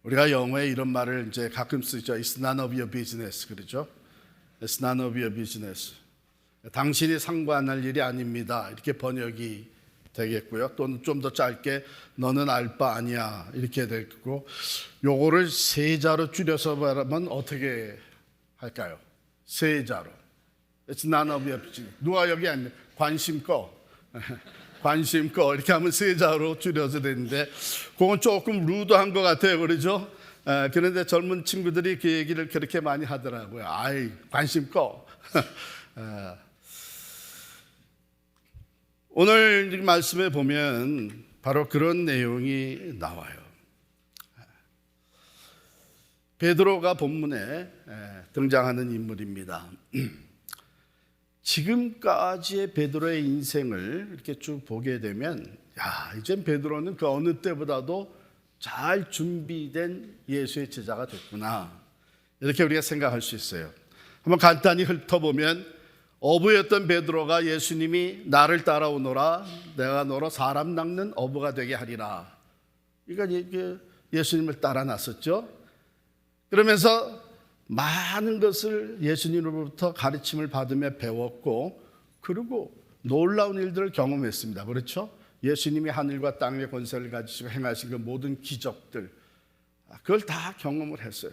우리가 영어에 이런 말을 이제 가끔 쓰죠. It's none of your business. 그러죠. It's none of your business. 당신이 상관할 일이 아닙니다. 이렇게 번역이 되겠고요. 또는 좀 더 짧게 너는 알 바 아니야. 이렇게 되고, 요거를 세 자로 줄여서 말하면 어떻게 할까요? 세 자로. It's none of your business. 누가 여기 앉는 관심 꺼. 관심 꺼. 이렇게 하면 세 자로 줄여서 되는데, 그건 조금 루드한 것 같아요. 그러죠? 그런데 젊은 친구들이 그 얘기를 그렇게 많이 하더라고요. 아이, 관심 꺼. 오늘 말씀에 보면 바로 그런 내용이 나와요. 베드로가 본문에 등장하는 인물입니다. 지금까지의 베드로의 인생을 이렇게 쭉 보게 되면, 이젠 베드로는 그 어느 때보다도 잘 준비된 예수의 제자가 됐구나, 이렇게 우리가 생각할 수 있어요. 한번 간단히 훑어보면, 어부였던 베드로가 예수님이 나를 따라오너라, 내가 너로 사람 낚는 어부가 되게 하리라, 그러니까 예수님을 따라 나섰죠. 그러면서 많은 것을 예수님으로부터 가르침을 받으며 배웠고, 그리고 놀라운 일들을 경험했습니다. 그렇죠? 예수님이 하늘과 땅의 권세를 가지시고 행하신 그 모든 기적들, 그걸 다 경험을 했어요.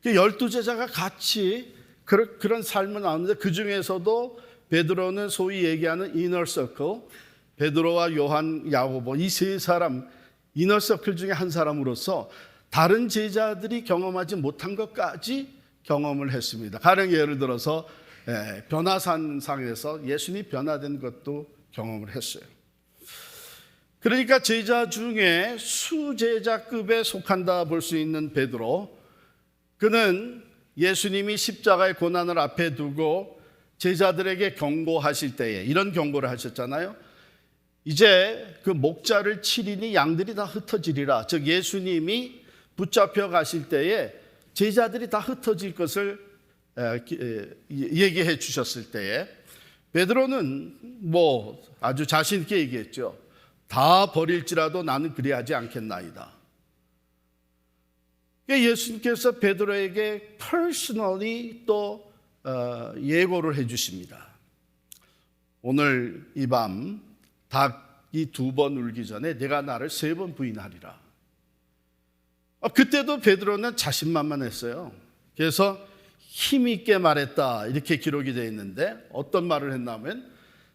12제자가 같이 그런 삶을 나누는데, 그 중에서도 베드로는 소위 얘기하는 이너서클, 베드로와 요한, 야고보, 이 세 사람 이너서클 중에 한 사람으로서 다른 제자들이 경험하지 못한 것까지 경험을 했습니다. 가령 예를 들어서 변화산상에서 예수님이 변화된 것도 경험을 했어요. 그러니까 제자 중에 수제자급에 속한다 볼 수 있는 베드로, 그는 예수님이 십자가의 고난을 앞에 두고 제자들에게 경고하실 때에 이런 경고를 하셨잖아요. 이제 그 목자를 치리니 양들이 다 흩어지리라. 즉 예수님이 붙잡혀 가실 때에 제자들이 다 흩어질 것을 얘기해 주셨을 때에 베드로는 아주 자신 있게 얘기했죠. 다 버릴지라도 나는 그리하지 않겠나이다. 예수님께서 베드로에게 퍼스널리 또 예고를 해 주십니다. 오늘 이 밤 닭이 2번 울기 전에 내가 나를 3번 부인하리라. 그때도 베드로는 자신만만했어요. 그래서 힘있게 말했다, 이렇게 기록이 되어 있는데, 어떤 말을 했냐면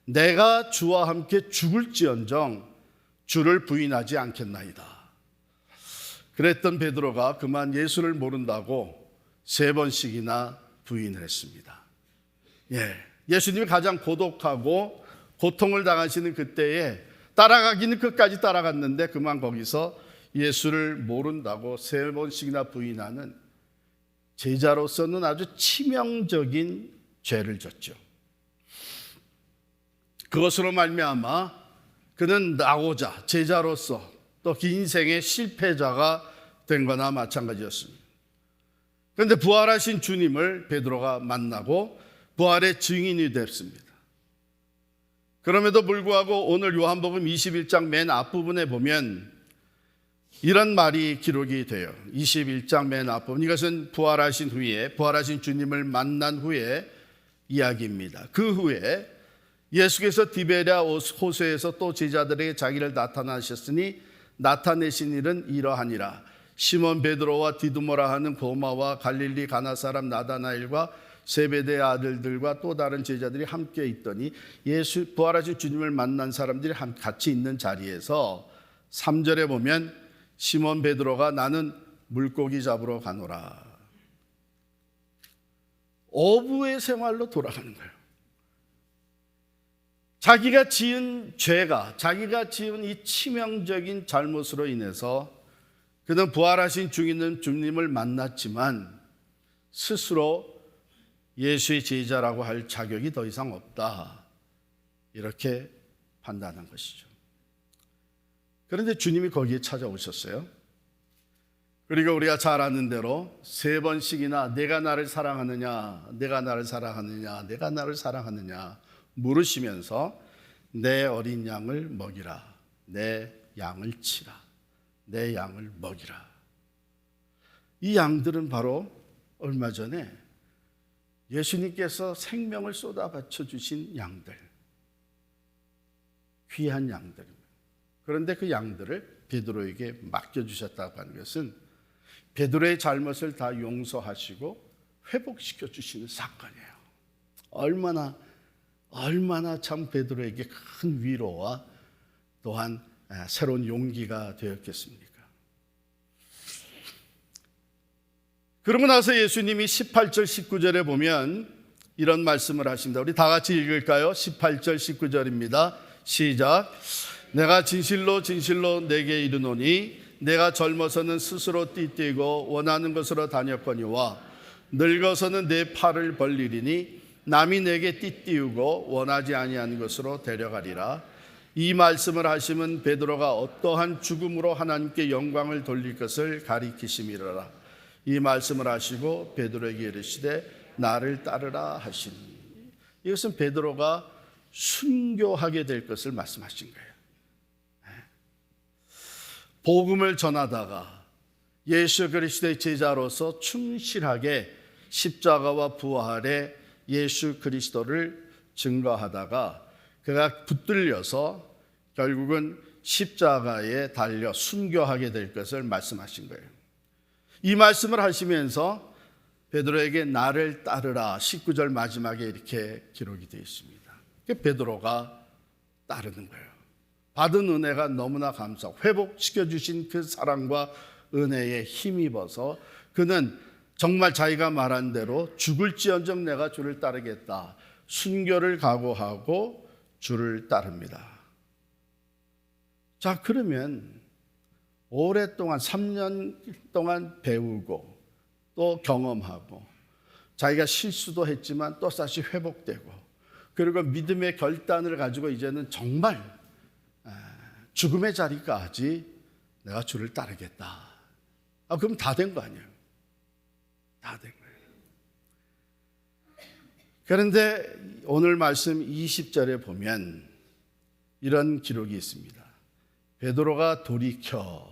내가 주와 함께 죽을지언정 주를 부인하지 않겠나이다. 그랬던 베드로가 그만 예수를 모른다고 3번씩이나 부인을 했습니다. 예수님이 가장 고독하고 고통을 당하시는 그때에 따라가기는 끝까지 따라갔는데, 그만 거기서 예수를 모른다고 3번씩이나 부인하는 제자로서는 아주 치명적인 죄를 졌죠. 그것으로 말미암아 그는 나고자 제자로서 또 그 인생의 실패자가 된 거나 마찬가지였습니다. 그런데 부활하신 주님을 베드로가 만나고 부활의 증인이 됐습니다. 그럼에도 불구하고 오늘 요한복음 21장 맨 앞부분에 보면 이런 말이 기록이 돼요. 21장 맨 앞부분, 이것은 부활하신 후에, 부활하신 주님을 만난 후에 이야기입니다. 그 후에 예수께서 디베랴 호수에서 또 제자들에게 자기를 나타내신 일은 이러하니라. 시몬 베드로와 디두모라 하는 도마와 갈릴리 가나 사람 나다나엘과 세베대의 아들들과 또 다른 제자들이 함께 있더니, 예수 부활하신 주님을 만난 사람들이 같이 있는 자리에서 3절에 보면 시몬 베드로가 나는 물고기 잡으러 가노라. 어부의 생활로 돌아가는 거예요. 자기가 지은 죄가, 자기가 지은 이 치명적인 잘못으로 인해서 그는 부활하신 주님을 만났지만 스스로 예수의 제자라고 할 자격이 더 이상 없다, 이렇게 판단한 것이죠. 그런데 주님이 거기에 찾아오셨어요. 그리고 우리가 잘 아는 대로 3번씩이나 내가 나를 사랑하느냐, 내가 나를 사랑하느냐, 내가 나를 사랑하느냐 물으시면서 내 어린 양을 먹이라, 내 양을 치라, 내 양을 먹이라, 이 양들은 바로 얼마 전에 예수님께서 생명을 쏟아 바쳐 주신 양들, 귀한 양들입니다. 그런데 그 양들을 베드로에게 맡겨주셨다고 하는 것은 베드로의 잘못을 다 용서하시고 회복시켜 주시는 사건이에요. 얼마나 참 베드로에게 큰 위로와 또한 새로운 용기가 되었겠습니까? 그러고 나서 예수님이 18절 19절에 보면 이런 말씀을 하십니다. 우리 다 같이 읽을까요? 18절 19절입니다. 시작. 내가 진실로 진실로 내게 이르노니 내가 젊어서는 스스로 띠뛰고 원하는 것으로 다녔거니와 늙어서는 내 팔을 벌리리니 남이 내게 띠띠우고 원하지 아니한 것으로 데려가리라. 이 말씀을 하시면 베드로가 어떠한 죽음으로 하나님께 영광을 돌릴 것을 가리키심이라. 이 말씀을 하시고 베드로에게 이르시되 나를 따르라 하시니. 이것은 베드로가 순교하게 될 것을 말씀하신 거예요. 복음을 전하다가 예수 그리스도의 제자로서 충실하게 십자가와 부활의 예수 그리스도를 증거하다가 그가 붙들려서 결국은 십자가에 달려 순교하게 될 것을 말씀하신 거예요. 이 말씀을 하시면서 베드로에게 나를 따르라 19절 마지막에 이렇게 기록이 되어 있습니다. 베드로가 따르는 거예요. 받은 은혜가 너무나 감사하고 회복시켜 주신 그 사랑과 은혜에 힘입어서 그는 정말 자기가 말한 대로 죽을지언정 내가 주를 따르겠다. 순교를 각오하고 주를 따릅니다. 자, 그러면 오랫동안 3년 동안 배우고 또 경험하고 자기가 실수도 했지만 또 다시 회복되고 그리고 믿음의 결단을 가지고 이제는 정말 죽음의 자리까지 내가 주를 따르겠다. 그럼 다 된 거 아니에요? 다 된 거예요. 그런데 오늘 말씀 20절에 보면 이런 기록이 있습니다. 베드로가 돌이켜.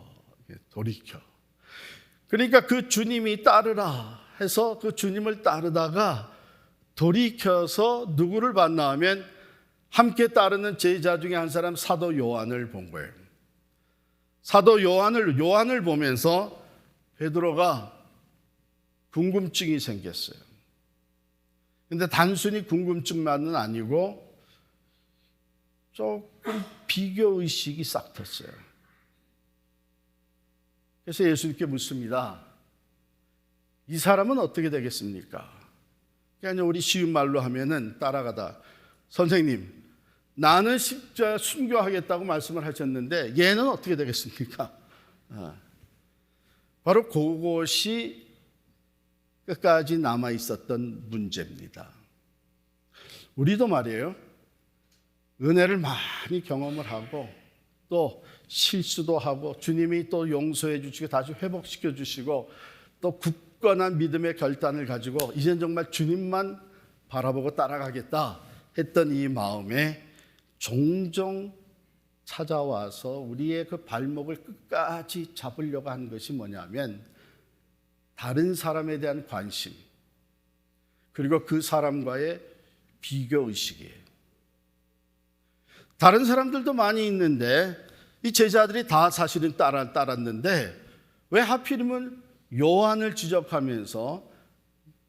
그러니까 그 주님이 따르라 해서 그 주님을 따르다가 돌이켜서 누구를 봤나 하면 함께 따르는 제자 중에 한 사람 사도 요한을 본 거예요. 사도 요한을 보면서 베드로가 궁금증이 생겼어요. 근데 단순히 궁금증만은 아니고 조금 비교의식이 싹 텄어요. 그래서 예수님께 묻습니다. 이 사람은 어떻게 되겠습니까? 그냥 우리 쉬운 말로 하면은 따라가다 선생님, 나는 십자가 순교하겠다고 말씀을 하셨는데 얘는 어떻게 되겠습니까? 바로 그것이 끝까지 남아 있었던 문제입니다. 우리도 말이에요. 은혜를 많이 경험을 하고 또 실수도 하고 주님이 또 용서해 주시고 다시 회복시켜 주시고 또 굳건한 믿음의 결단을 가지고 이젠 정말 주님만 바라보고 따라가겠다 했던 이 마음에 종종 찾아와서 우리의 그 발목을 끝까지 잡으려고 하는 것이 뭐냐면 다른 사람에 대한 관심 그리고 그 사람과의 비교의식이에요. 다른 사람들도 많이 있는데 이 제자들이 다 사실은 따랐는데 왜 하필이면 요한을 지적하면서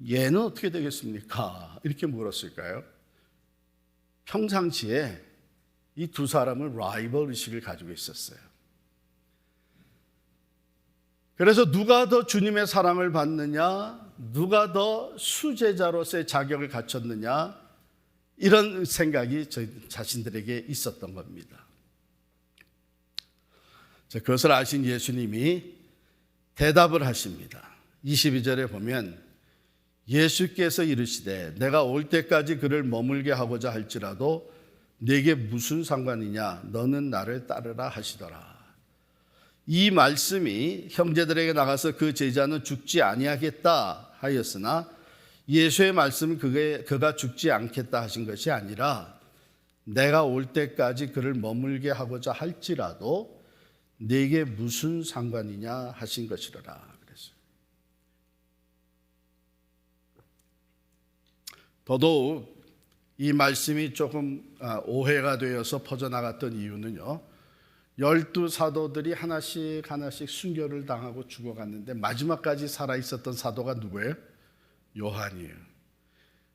얘는 어떻게 되겠습니까? 이렇게 물었을까요? 평상시에 이 두 사람은 라이벌 의식을 가지고 있었어요. 그래서 누가 더 주님의 사랑을 받느냐, 누가 더 수제자로서의 자격을 갖췄느냐, 이런 생각이 저희 자신들에게 있었던 겁니다. 그것을 아신 예수님이 대답을 하십니다. 22절에 보면 예수께서 이르시되 내가 올 때까지 그를 머물게 하고자 할지라도 네게 무슨 상관이냐 너는 나를 따르라 하시더라. 이 말씀이 형제들에게 나가서 그 제자는 죽지 아니하겠다 하였으나 예수의 말씀은 그가 죽지 않겠다 하신 것이 아니라 내가 올 때까지 그를 머물게 하고자 할지라도 네게 무슨 상관이냐 하신 것이라 그랬어요. 더더욱 이 말씀이 조금 오해가 되어서 퍼져나갔던 이유는요, 12사도들이 하나씩 순교를 당하고 죽어갔는데 마지막까지 살아있었던 사도가 누구예요? 요한이에요.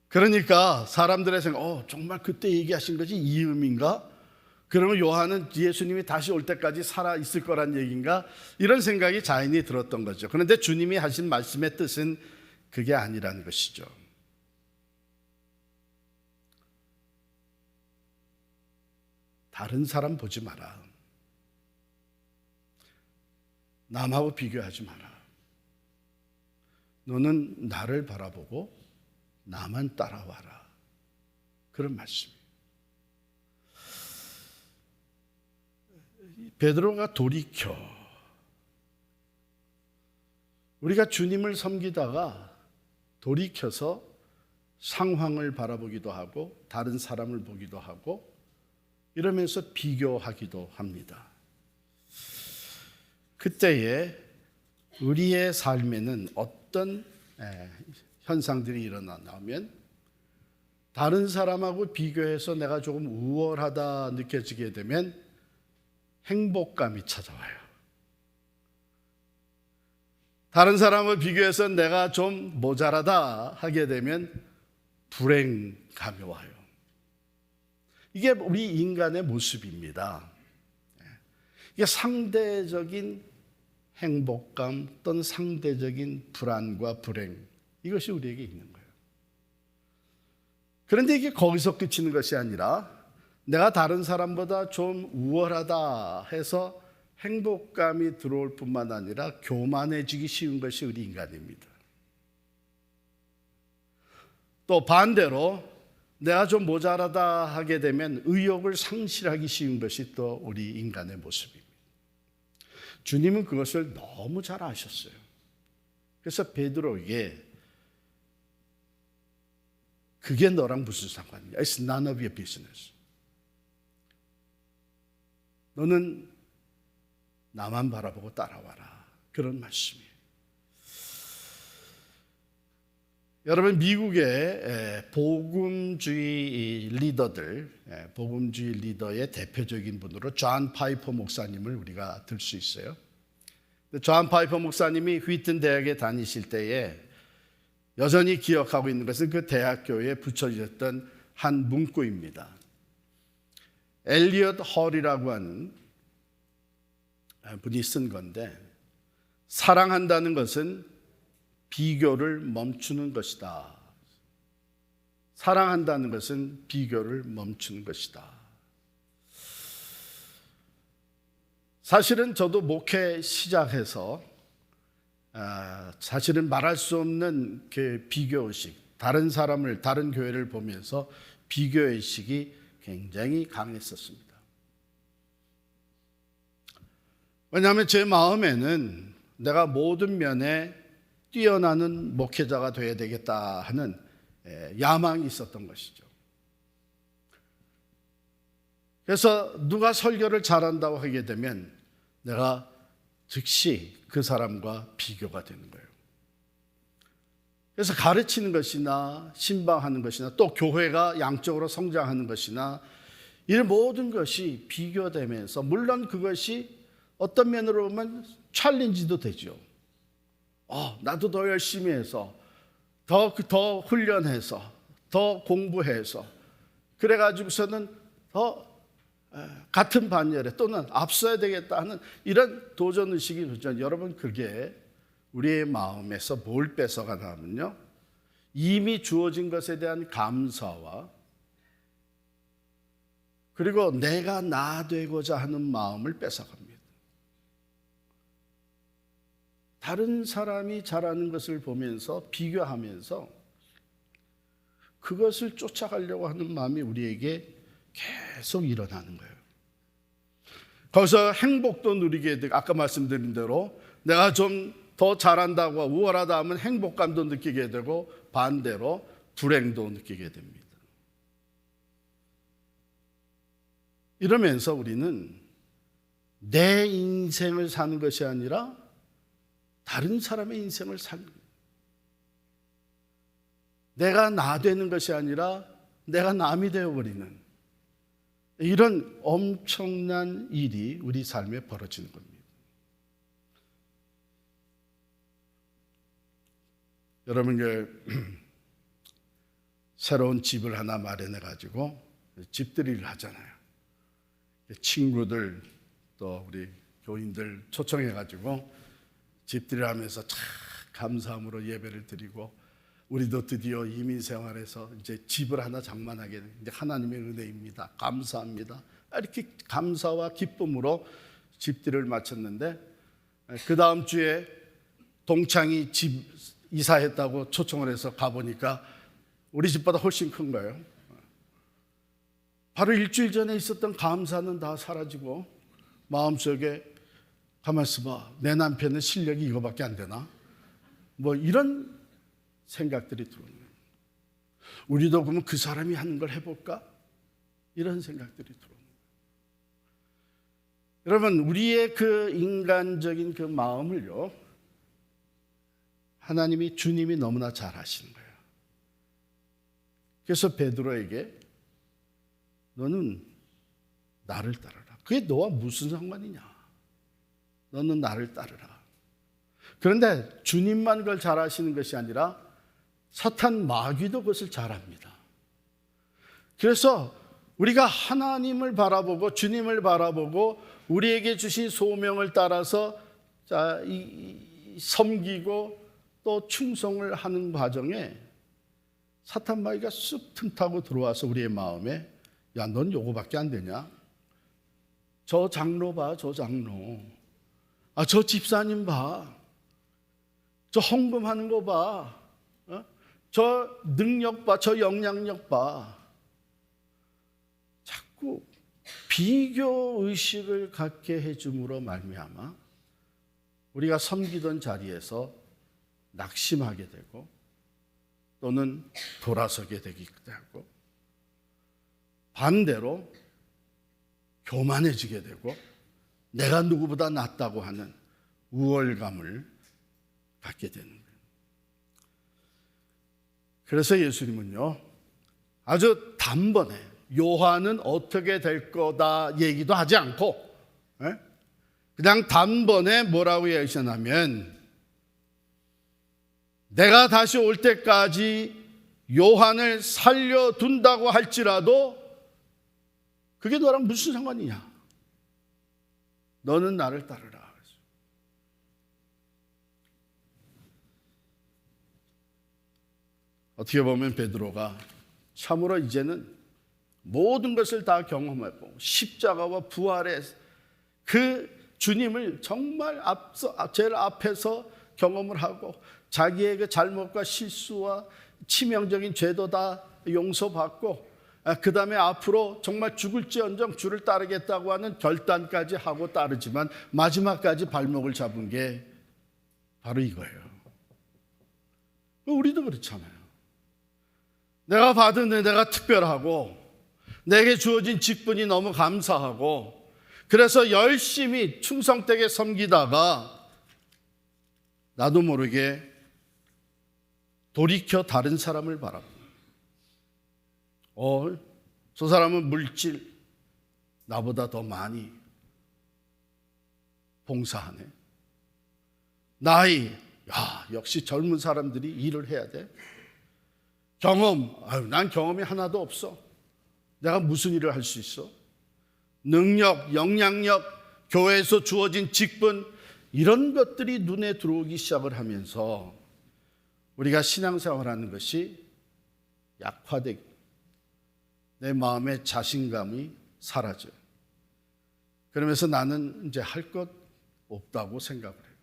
그러니까 사람들의 생각, 정말 그때 얘기하신 것이 이 의미인가? 그러면 요한은 예수님이 다시 올 때까지 살아있을 거란 얘기인가? 이런 생각이 자연히 들었던 거죠. 그런데 주님이 하신 말씀의 뜻은 그게 아니라는 것이죠. 다른 사람 보지 마라. 남하고 비교하지 마라. 너는 나를 바라보고 나만 따라와라. 그런 말씀이에요. 베드로가 돌이켜 우리가 주님을 섬기다가 돌이켜서 상황을 바라보기도 하고 다른 사람을 보기도 하고 이러면서 비교하기도 합니다. 그때에 우리의 삶에는 어떤 현상들이 일어나면 다른 사람하고 비교해서 내가 조금 우월하다 느껴지게 되면 행복감이 찾아와요. 다른 사람을 비교해서 내가 좀 모자라다 하게 되면 불행감이 와요. 이게 우리 인간의 모습입니다. 이게 상대적인 행복감 또는 상대적인 불안과 불행, 이것이 우리에게 있는 거예요. 그런데 이게 거기서 그치는 것이 아니라 내가 다른 사람보다 좀 우월하다 해서 행복감이 들어올 뿐만 아니라 교만해지기 쉬운 것이 우리 인간입니다. 또 반대로 내가 좀 모자라다 하게 되면 의욕을 상실하기 쉬운 것이 또 우리 인간의 모습입니다. 주님은 그것을 너무 잘 아셨어요. 그래서 베드로에게 그게 너랑 무슨 상관이야? It's none of your business. 너는 나만 바라보고 따라와라. 그런 말씀이에요. 여러분, 미국의 복음주의 리더들, 복음주의 리더의 대표적인 분으로 존 파이퍼 목사님을 우리가 들 수 있어요. 존 파이퍼 목사님이 휘튼 대학에 다니실 때에 여전히 기억하고 있는 것은 그 대학교에 붙여졌던 한 문구입니다. 엘리엇 헐이라고 하는 분이 쓴 건데, 사랑한다는 것은 비교를 멈추는 것이다. 사랑한다는 것은 비교를 멈추는 것이다. 사실은 저도 목회 시작해서 사실은 말할 수 없는 그 비교의식, 다른 사람을, 다른 교회를 보면서 비교의식이 굉장히 강했었습니다. 왜냐하면 제 마음에는 내가 모든 면에 뛰어나는 목회자가 되어야 되겠다 하는 야망이 있었던 것이죠. 그래서 누가 설교를 잘한다고 하게 되면 내가 즉시 그 사람과 비교가 되는 거예요. 그래서 가르치는 것이나 신방하는 것이나 또 교회가 양적으로 성장하는 것이나 이 모든 것이 비교되면서, 물론 그것이 어떤 면으로 보면 챌린지도 되죠. 나도 더 열심히 해서 더 훈련해서 더 공부해서 그래가지고서는 더 같은 반열에 또는 앞서야 되겠다 하는 이런 도전의식이 있죠. 여러분, 그게 우리의 마음에서 뭘 뺏어가나 하면요, 이미 주어진 것에 대한 감사와 그리고 내가 나 되고자 하는 마음을 뺏어갑니다. 다른 사람이 잘하는 것을 보면서 비교하면서 그것을 쫓아가려고 하는 마음이 우리에게 계속 일어나는 거예요. 거기서 행복도 누리게 되고, 아까 말씀드린 대로 내가 좀 더 잘한다고 우월하다 하면 행복감도 느끼게 되고 반대로 불행도 느끼게 됩니다. 이러면서 우리는 내 인생을 사는 것이 아니라 다른 사람의 인생을 사는 거예요. 내가 나 되는 것이 아니라 내가 남이 되어버리는 이런 엄청난 일이 우리 삶에 벌어지는 겁니다. 여러분, 새로운 집을 하나 마련해 가지고 집들이를 하잖아요. 친구들 또 우리 교인들 초청해 가지고 집들이를 하면서 참 감사함으로 예배를 드리고, 우리도 드디어 이민 생활에서 이제 집을 하나 장만하게 된 이제 하나님의 은혜입니다. 감사합니다. 이렇게 감사와 기쁨으로 집들이를 마쳤는데, 그 다음 주에 동창이 집 이사했다고 초청을 해서 가보니까 우리 집보다 훨씬 큰 거예요. 바로 일주일 전에 있었던 감사는 다 사라지고 마음속에 가만 있어봐, 내 남편은 실력이 이거밖에 안 되나? 뭐 이런 생각들이 들어오는 거예요. 우리도 그러면 그 사람이 하는 걸 해볼까? 이런 생각들이 들어오는 거예요. 여러분, 우리의 그 인간적인 그 마음을요, 하나님이, 주님이 너무나 잘 아시는 거예요. 그래서 베드로에게 너는 나를 따르라. 그게 너와 무슨 상관이냐? 너는 나를 따르라. 그런데 주님만 그걸 잘 아시는 것이 아니라 사탄 마귀도 그것을 잘 압니다. 그래서 우리가 하나님을 바라보고 주님을 바라보고 우리에게 주신 소명을 따라서 섬기고 또 충성을 하는 과정에 사탄 마귀가 쑥 틈타고 들어와서 우리의 마음에, 야, 넌 요거밖에 안 되냐? 저 장로 봐, 저 장로. 저 집사님 봐. 저 헌금하는 거 봐. 저 능력 봐, 저 영향력 봐. 자꾸 비교 의식을 갖게 해줌으로 말미암아 우리가 섬기던 자리에서 낙심하게 되고 또는 돌아서게 되기도 하고, 반대로 교만해지게 되고 내가 누구보다 낫다고 하는 우월감을 갖게 되는 거예요. 그래서 예수님은요, 아주 단번에 요한은 어떻게 될 거다 얘기도 하지 않고 그냥 단번에 뭐라고 얘기하셨냐면, 내가 다시 올 때까지 요한을 살려둔다고 할지라도 그게 너랑 무슨 상관이냐? 너는 나를 따르라. 어떻게 보면 베드로가 참으로 이제는 모든 것을 다 경험하고 십자가와 부활의 그 주님을 정말 제일 앞에서 경험을 하고 자기의 그 잘못과 실수와 치명적인 죄도 다 용서받고, 그 다음에 앞으로 정말 죽을지언정 주를 따르겠다고 하는 결단까지 하고 따르지만 마지막까지 발목을 잡은 게 바로 이거예요. 우리도 그렇잖아요. 내가 받은 은혜가 특별하고 내게 주어진 직분이 너무 감사하고 그래서 열심히 충성되게 섬기다가 나도 모르게 돌이켜 다른 사람을 바라보고, 저 사람은 물질 나보다 더 많이 봉사하네. 나이, 역시 젊은 사람들이 일을 해야 돼. 경험, 난 경험이 하나도 없어. 내가 무슨 일을 할 수 있어? 능력, 영향력, 교회에서 주어진 직분, 이런 것들이 눈에 들어오기 시작을 하면서 우리가 신앙생활하는 것이 약화되고 내 마음의 자신감이 사라져요. 그러면서 나는 이제 할 것 없다고 생각을 해요.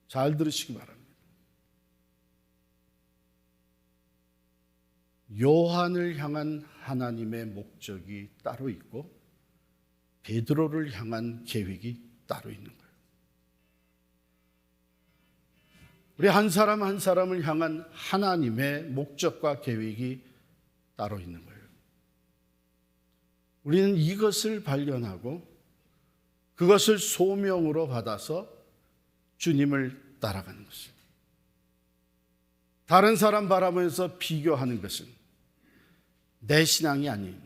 잘 들으시기 바랍니다. 요한을 향한 하나님의 목적이 따로 있고 베드로를 향한 계획이 따로 있는 거예요. 우리 한 사람 한 사람을 향한 하나님의 목적과 계획이 따로 있는 거예요. 우리는 이것을 발견하고 그것을 소명으로 받아서 주님을 따라가는 것입니다. 다른 사람 바라보면서 비교하는 것은 내 신앙이 아닌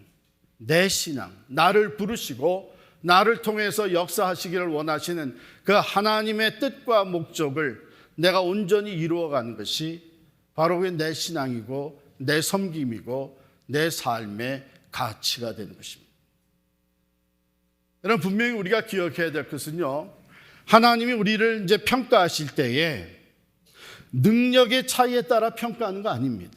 내 신앙, 나를 부르시고 나를 통해서 역사하시기를 원하시는 그 하나님의 뜻과 목적을 내가 온전히 이루어가는 것이 바로 내 신앙이고 내 섬김이고 내 삶의 가치가 되는 것입니다. 여러분, 분명히 우리가 기억해야 될 것은요, 하나님이 우리를 이제 평가하실 때에 능력의 차이에 따라 평가하는 거 아닙니다.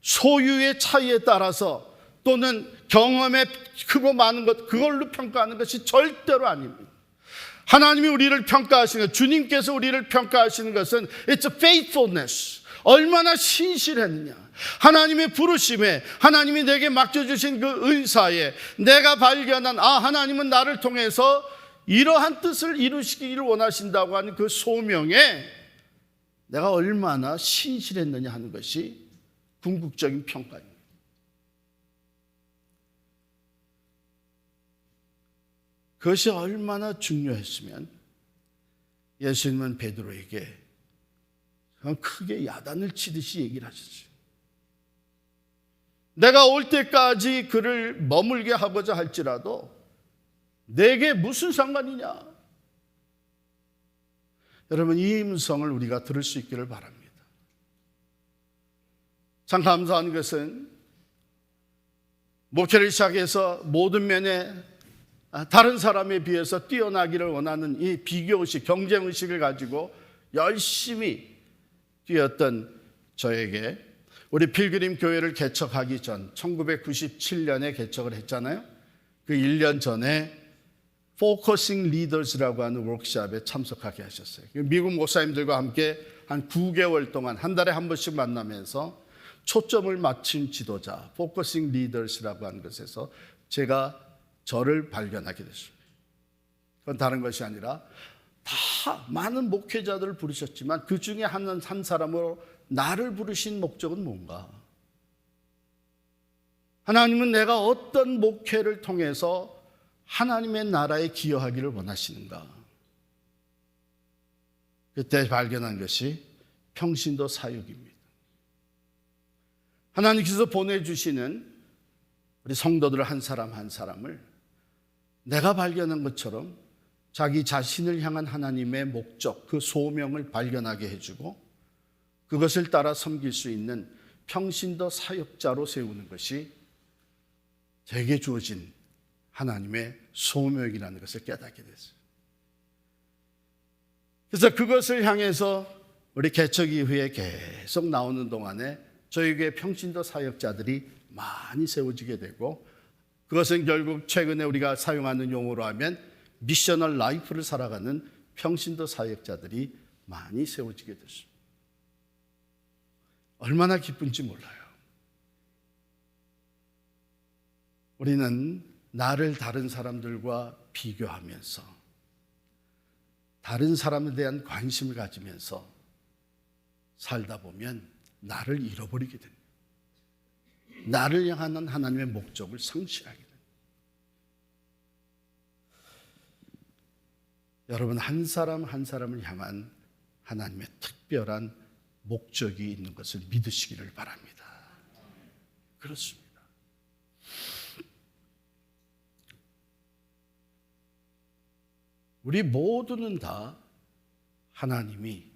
소유의 차이에 따라서 또는 경험의 크고 많은 것, 그걸로 평가하는 것이 절대로 아닙니다. 하나님이 우리를 평가하시는 것, 주님께서 우리를 평가하시는 것은 It's a faithfulness. 얼마나 신실했느냐. 하나님의 부르심에, 하나님이 내게 맡겨주신 그 은사에 내가 발견한, 하나님은 나를 통해서 이러한 뜻을 이루시기를 원하신다고 하는 그 소명에 내가 얼마나 신실했느냐 하는 것이 궁극적인 평가입니다. 그것이 얼마나 중요했으면 예수님은 베드로에게 크게 야단을 치듯이 얘기를 하셨어요. 내가 올 때까지 그를 머물게 하고자 할지라도 내게 무슨 상관이냐. 여러분, 이 음성을 우리가 들을 수 있기를 바랍니다. 참 감사한 것은 목회를 시작해서 모든 면에 다른 사람에 비해서 뛰어나기를 원하는 이 비교의식, 경쟁의식을 가지고 열심히 뛰었던 저에게 우리 필그림 교회를 개척하기 전 1997년에 개척을 했잖아요. 그 1년 전에 Focusing Leaders라고 하는 워크숍에 참석하게 하셨어요. 미국 목사님들과 함께 한 9개월 동안 한 달에 한 번씩 만나면서 초점을 맞춘 지도자, Focusing Leaders라고 하는 것에서 제가 저를 발견하게 됐습니다. 그건 다른 것이 아니라 다 많은 목회자들을 부르셨지만 그 중에 한 사람으로 나를 부르신 목적은 뭔가? 하나님은 내가 어떤 목회를 통해서 하나님의 나라에 기여하기를 원하시는가? 그때 발견한 것이 평신도 사역입니다. 하나님께서 보내주시는 우리 성도들 한 사람 한 사람을 내가 발견한 것처럼 자기 자신을 향한 하나님의 목적, 그 소명을 발견하게 해주고 그것을 따라 섬길 수 있는 평신도 사역자로 세우는 것이 제게 주어진 하나님의 소명이라는 것을 깨닫게 됐어요. 그래서 그것을 향해서 우리 개척 이후에 계속 나오는 동안에 저희에게 평신도 사역자들이 많이 세워지게 되고 그것은 결국 최근에 우리가 사용하는 용어로 하면 미셔널 라이프를 살아가는 평신도 사역자들이 많이 세워지게 됐습니다. 얼마나 기쁜지 몰라요. 우리는 나를 다른 사람들과 비교하면서 다른 사람에 대한 관심을 가지면서 살다 보면 나를 잃어버리게 됩니다. 나를 향한 하나님의 목적을 상실하게 됩니다. 여러분, 한 사람 한 사람을 향한 하나님의 특별한 목적이 있는 것을 믿으시기를 바랍니다. 그렇습니다. 우리 모두는 다 하나님이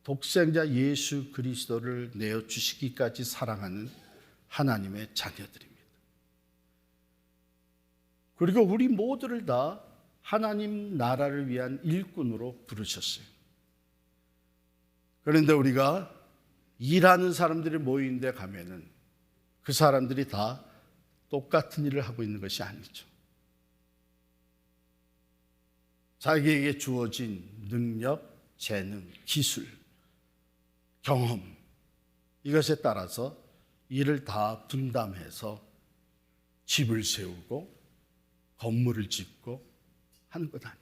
독생자 예수 그리스도를 내어주시기까지 사랑하는 하나님의 자녀들입니다. 그리고 우리 모두를 다 하나님 나라를 위한 일꾼으로 부르셨어요. 그런데 우리가 일하는 사람들이 모이는 데 가면은 그 사람들이 다 똑같은 일을 하고 있는 것이 아니죠. 자기에게 주어진 능력, 재능, 기술, 경험, 이것에 따라서 일을 다 분담해서 집을 세우고 건물을 짓고 하는 것 아니에요.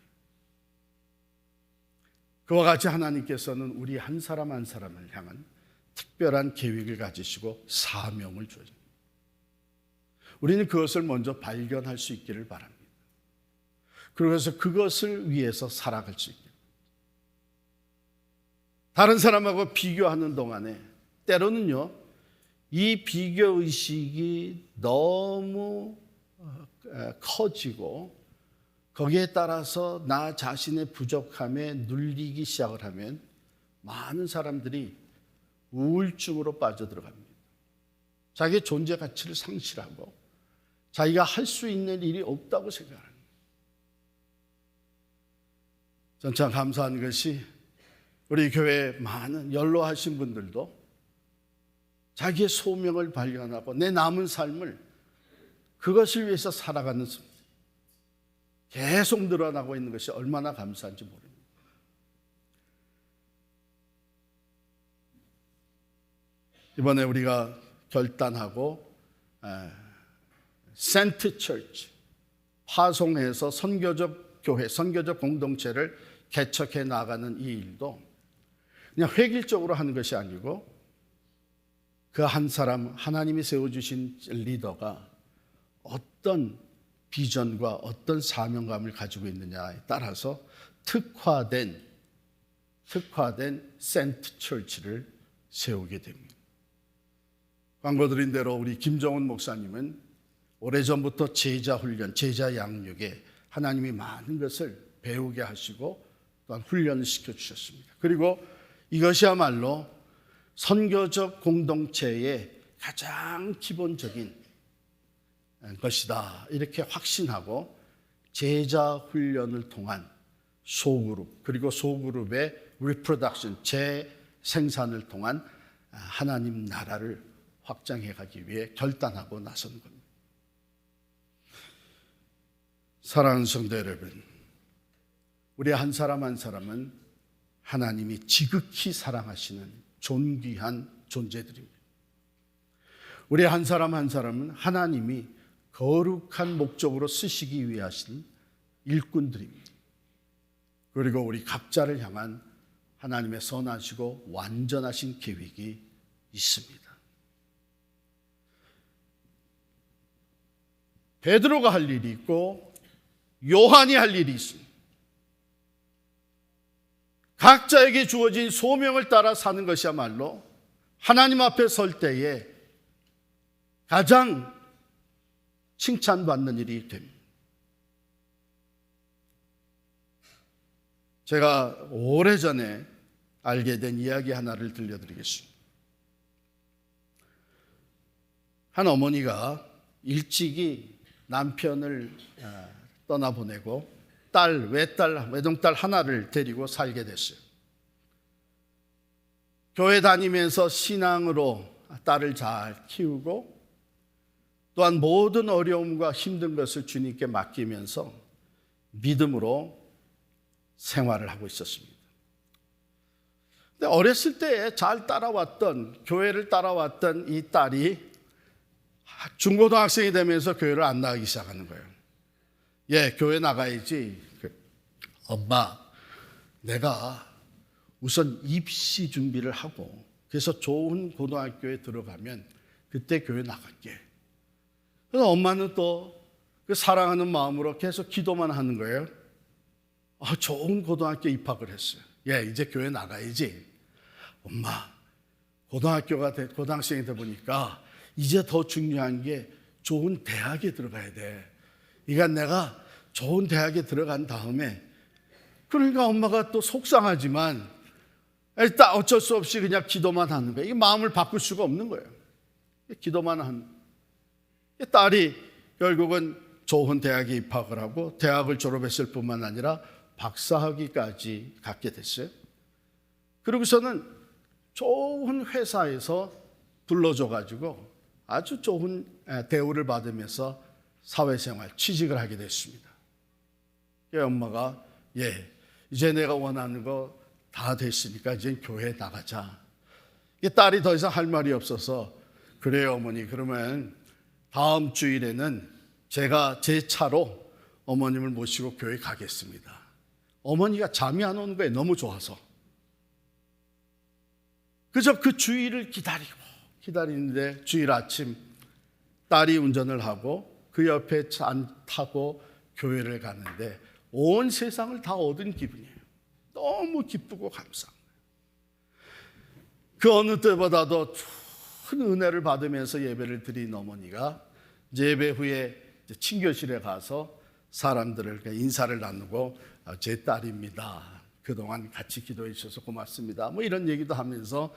그와 같이 하나님께서는 우리 한 사람 한 사람을 향한 특별한 계획을 가지시고 사명을 줘요. 우리는 그것을 먼저 발견할 수 있기를 바랍니다. 그래서 그것을 위해서 살아갈 수 있게. 다른 사람하고 비교하는 동안에 때로는요, 이 비교의식이 너무 커지고 거기에 따라서 나 자신의 부족함에 눌리기 시작을 하면 많은 사람들이 우울증으로 빠져들어갑니다. 자기의 존재 가치를 상실하고 자기가 할 수 있는 일이 없다고 생각합니다. 전 참 감사한 것이 우리 교회에 많은 연로하신 분들도 자기의 소명을 발견하고 내 남은 삶을 그것을 위해서 살아가는 계속 늘어나고 있는 것이 얼마나 감사한지 모릅니다. 이번에 우리가 결단하고 센트 처치, 파송해서 선교적 교회, 선교적 공동체를 개척해 나가는 이 일도 그냥 획일적으로 하는 것이 아니고 그 한 사람, 하나님이 세워주신 리더가 어떤 비전과 어떤 사명감을 가지고 있느냐에 따라서 특화된 센트 처치를 세우게 됩니다. 광고 드린 대로 우리 김정훈 목사님은 오래전부터 제자 훈련, 제자 양육에 하나님이 많은 것을 배우게 하시고 또한 훈련을 시켜주셨습니다. 그리고 이것이야말로 선교적 공동체의 가장 기본적인 것이다 이렇게 확신하고 제자 훈련을 통한 소그룹 그리고 소그룹의 리프로덕션 재생산을 통한 하나님 나라를 확장해 가기 위해 결단하고 나선 겁니다. 사랑하는 성도 여러분, 우리 한 사람 한 사람은 하나님이 지극히 사랑하시는 존귀한 존재들입니다. 우리 한 사람 한 사람은 하나님이 거룩한 목적으로 쓰시기 위해 하신 일꾼들입니다. 그리고 우리 각자를 향한 하나님의 선하시고 완전하신 계획이 있습니다. 베드로가 할 일이 있고 요한이 할 일이 있습니다. 각자에게 주어진 소명을 따라 사는 것이야말로 하나님 앞에 설 때에 가장 칭찬받는 일이 됩니다. 제가 오래전에 알게 된 이야기 하나를 들려드리겠습니다. 한 어머니가 일찍이 남편을 떠나보내고 외동딸 하나를 데리고 살게 됐어요. 교회 다니면서 신앙으로 딸을 잘 키우고 또한 모든 어려움과 힘든 것을 주님께 맡기면서 믿음으로 생활을 하고 있었습니다. 근데 어렸을 때 잘 따라왔던, 교회를 따라왔던 이 딸이 중고등학생이 되면서 교회를 안 나가기 시작하는 거예요. 교회 나가야지. 엄마, 내가 우선 입시 준비를 하고 그래서 좋은 고등학교에 들어가면 그때 교회 나갈게. 그래서 엄마는 또 그 사랑하는 마음으로 계속 기도만 하는 거예요. 좋은 고등학교 입학을 했어요. 이제 교회 나가야지. 엄마, 고등학생이 돼 보니까 이제 더 중요한 게 좋은 대학에 들어가야 돼. 그러니까 내가 좋은 대학에 들어간 다음에 그러니까 엄마가 또 속상하지만 일단 어쩔 수 없이 그냥 기도만 하는 거예요. 이 마음을 바꿀 수가 없는 거예요. 기도만 하는. 딸이 결국은 좋은 대학에 입학을 하고 대학을 졸업했을 뿐만 아니라 박사학위까지 갖게 됐어요. 그러고서는 좋은 회사에서 불러줘가지고 아주 좋은 대우를 받으면서 사회생활, 취직을 하게 됐습니다. 엄마가 이제 내가 원하는 거 다 됐으니까 이제 교회에 나가자. 딸이 더 이상 할 말이 없어서 그래요 어머니, 그러면 다음 주일에는 제가 제 차로 어머님을 모시고 교회 가겠습니다. 어머니가 잠이 안 오는 거예요. 너무 좋아서. 그저 그 주일을 기다리는데 주일 아침 딸이 운전을 하고 그 옆에 차 타고 교회를 가는데 온 세상을 다 얻은 기분이에요. 너무 기쁘고 감사합니다. 그 어느 때보다도 큰 은혜를 받으면서 예배를 드린 어머니가 이제 예배 후에 이제 친교실에 가서 사람들을 인사를 나누고 제 딸입니다. 그동안 같이 기도해 주셔서 고맙습니다. 뭐 이런 얘기도 하면서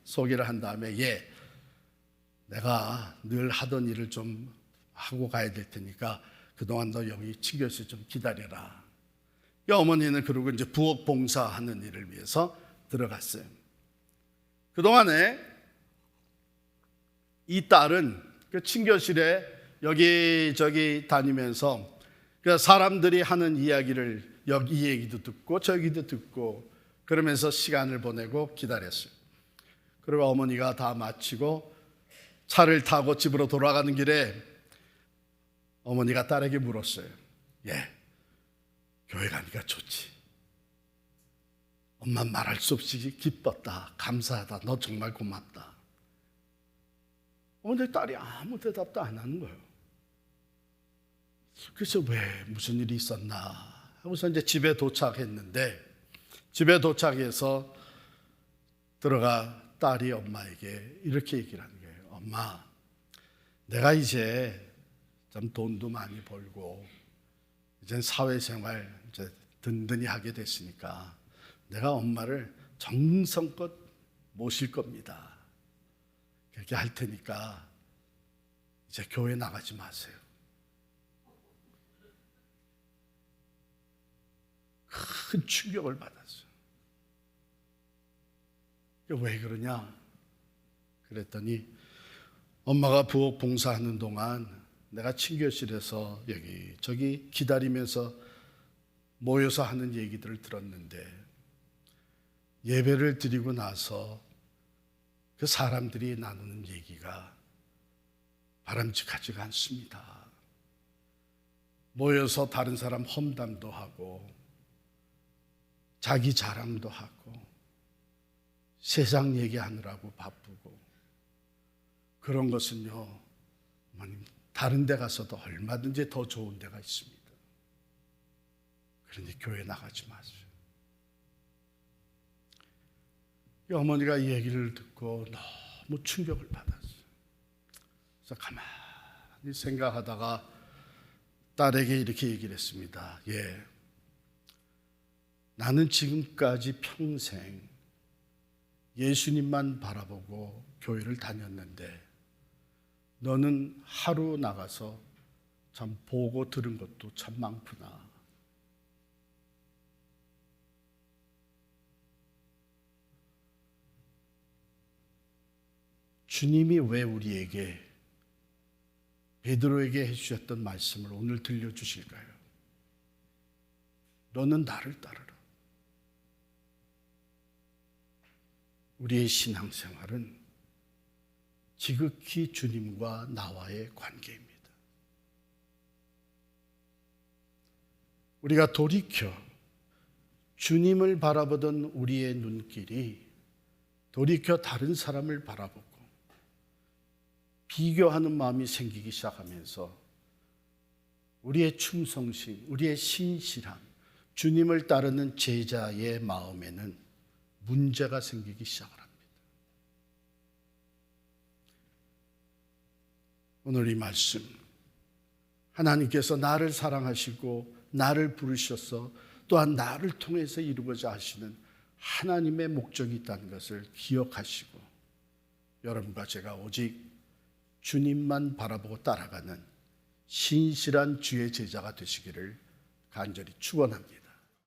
소개를 한 다음에 내가 늘 하던 일을 좀 하고 가야 될 테니까 그동안 너 여기 친교실 좀 기다려라. 어머니는 그러고 이제 부엌 봉사하는 일을 위해서 들어갔어요. 그동안에 이 딸은 그 친교실에 여기저기 다니면서 그 사람들이 하는 이야기를 여기 얘기도 듣고 저기도 듣고 그러면서 시간을 보내고 기다렸어요. 그리고 어머니가 다 마치고 차를 타고 집으로 돌아가는 길에 어머니가 딸에게 물었어요. 교회 가니까 좋지. 엄마 말할 수 없이 기뻤다. 감사하다. 너 정말 고맙다. 근데 딸이 아무 대답도 안 하는 거예요. 그래서 왜 무슨 일이 있었나 하고서 이제 집에 도착했는데 집에 도착해서 들어가 딸이 엄마에게 이렇게 얘기를 하는 거예요. 엄마, 내가 이제 좀 돈도 많이 벌고 이제 사회생활 이제 든든히 하게 됐으니까 내가 엄마를 정성껏 모실 겁니다. 그렇게 할 테니까 이제 교회 나가지 마세요. 큰 충격을 받았어요. 왜 그러냐? 그랬더니 엄마가 부엌 봉사하는 동안 내가 친교실에서 여기저기 기다리면서 모여서 하는 얘기들을 들었는데 예배를 드리고 나서 그 사람들이 나누는 얘기가 바람직하지가 않습니다. 모여서 다른 사람 험담도 하고 자기 자랑도 하고 세상 얘기하느라고 바쁘고 그런 것은요, 어머님 다른 데 가서도 얼마든지 더 좋은 데가 있습니다. 그런데 교회 나가지 마세요. 이 어머니가 이 얘기를 듣고 너무 충격을 받았어요. 그래서 가만히 생각하다가 딸에게 이렇게 얘기를 했습니다. 나는 지금까지 평생 예수님만 바라보고 교회를 다녔는데 너는 하루 나가서 참 보고 들은 것도 참 많구나. 주님이 왜 우리에게 베드로에게 해주셨던 말씀을 오늘 들려주실까요? 너는 나를 따르라. 우리의 신앙생활은 지극히 주님과 나와의 관계입니다. 우리가 돌이켜 주님을 바라보던 우리의 눈길이 돌이켜 다른 사람을 바라보고 비교하는 마음이 생기기 시작하면서 우리의 충성심, 우리의 신실함, 주님을 따르는 제자의 마음에는 문제가 생기기 시작을 합니다. 오늘 이 말씀, 하나님께서 나를 사랑하시고 나를 부르셔서 또한 나를 통해서 이루고자 하시는 하나님의 목적이 있다는 것을 기억하시고 여러분과 제가 오직 주님만 바라보고 따라가는 신실한 주의 제자가 되시기를 간절히 축원합니다.